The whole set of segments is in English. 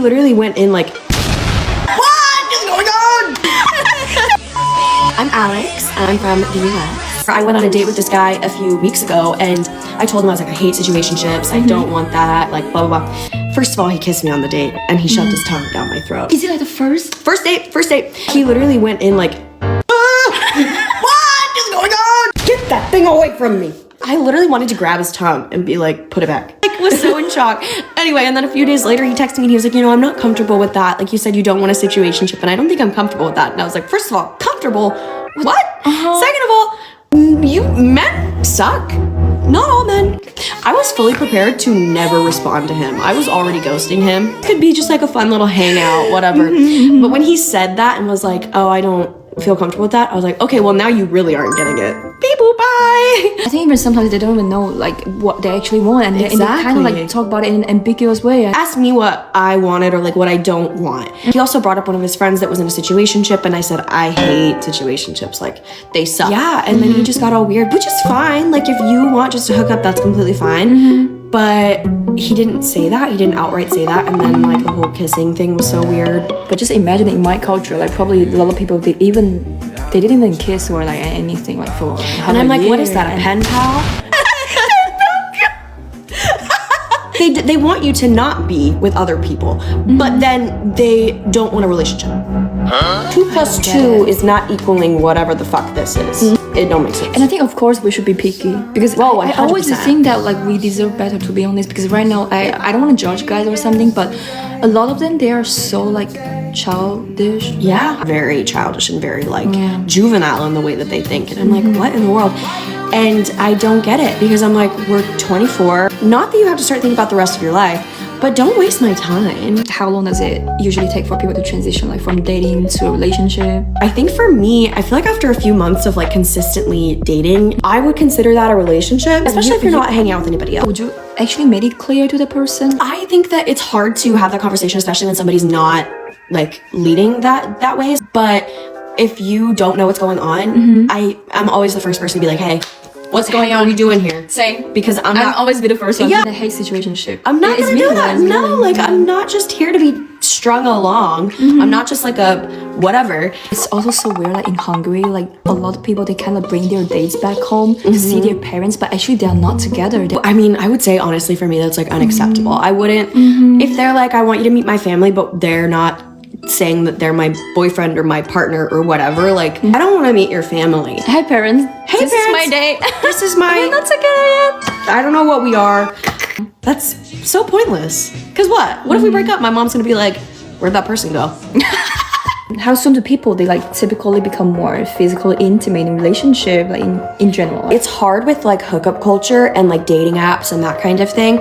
Literally went in like, what is going on? I'm Alex, and I'm from the US. I went on a date with this guy a few weeks ago, and I told him, I was like, I hate situationships, I don't want that, like blah, blah, blah. First of all, he kissed me on the date, and he shoved his tongue down my throat. Is it like the first? First date. He literally went in like, what is going on? Get that thing away from me. I literally wanted to grab his tongue and be like, put it back. Like, was so in shock. Anyway, and then a few days later, he texted me and he was like, you know, I'm not comfortable with that. Like you said, you don't want a situationship, and I don't think I'm comfortable with that. And I was like, first of all, comfortable? What? Second of all, you men suck. Not all men. I was fully prepared to never respond to him. I was already ghosting him. Could be just like a fun little hangout, whatever. But when he said that and was like, oh, I don't feel comfortable with that, I was like, okay, well now you really aren't getting it. Beep boop, bye. I think even sometimes they don't even know like what they actually want, and, and they kind of like talk about it in an ambiguous way. Asked me what I wanted or like what I don't want. He also brought up one of his friends that was in a situationship, and I said, I hate situationships, like they suck. Yeah, and then he just got all weird, which is fine. Like if you want just to hook up, that's completely fine. But he didn't say that. He didn't outright say that. And then like the whole kissing thing was so weird. But just imagine in my culture, like probably a lot of people they didn't even kiss or like anything like for. And I'm like, what is that? A pen pal? They want you to not be with other people, but then they don't want a relationship. 2 plus 2 is not equaling whatever the fuck this is. It don't make sense. And I think of course we should be picky because I always think that like we deserve better, to be honest, because right now I don't want to judge guys or something, but a lot of them, they are so like childish. Yeah, very childish and very like juvenile in the way that they think, and I'm like, what in the world? And I don't get it because I'm like, we're 24. Not that you have to start thinking about the rest of your life, but don't waste my time. How long does it usually take for people to transition like from dating to a relationship? I think for me, I feel like after a few months of like consistently dating, I would consider that a relationship, especially if you're not hanging out with anybody else. Would you actually make it clear to the person? I think that it's hard to have that conversation, especially when somebody's not like leading that way. But if you don't know what's going on, I'm always the first person to be like, hey, what's going on? What are you doing here? Same. Because I'm always be the first one. Yeah. I hate situationship. I'm not gonna do that. No, like I'm not just here to be strung along. I'm not just like a whatever. It's also so weird, like in Hungary, like a lot of people, they kind of bring their dates back home to see their parents, but actually they are not together. I mean, I would say honestly for me, that's like unacceptable. I wouldn't, if they're like, I want you to meet my family, but they're not saying that they're my boyfriend or my partner or whatever, like I don't want to meet your family. Hey parents, hey this parents, is my date. This is my We're not together yet. I don't know what we are. That's so pointless. Because what if we break up? My mom's gonna be like, where'd that person go? How soon do people, they like typically become more physically intimate in relationship, like in general? It's hard with like hookup culture and like dating apps and that kind of thing.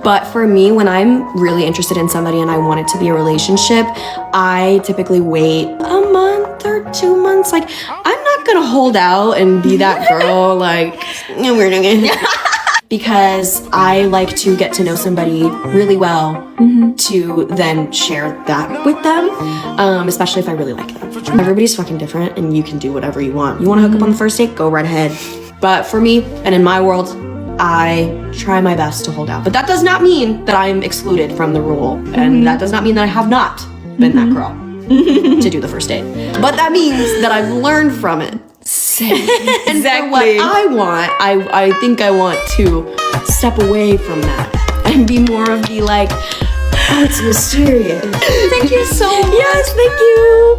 But for me, when I'm really interested in somebody and I want it to be a relationship, I typically wait a month or 2 months. Like I'm not gonna hold out and be that girl like, we're doing it. Because I like to get to know somebody really well to then share that with them, especially if I really like them. Everybody's fucking different and you can do whatever you want. You want to hook up on the first date? Go right ahead. But for me, and in my world, I try my best to hold out. But that does not mean that I'm excluded from the rule. And that does not mean that I have not been that girl to do the first date. But that means that I've learned from it. And for what I want, I think I want to step away from that and be more of the like, oh, it's mysterious. Thank you so much. Yes, thank you.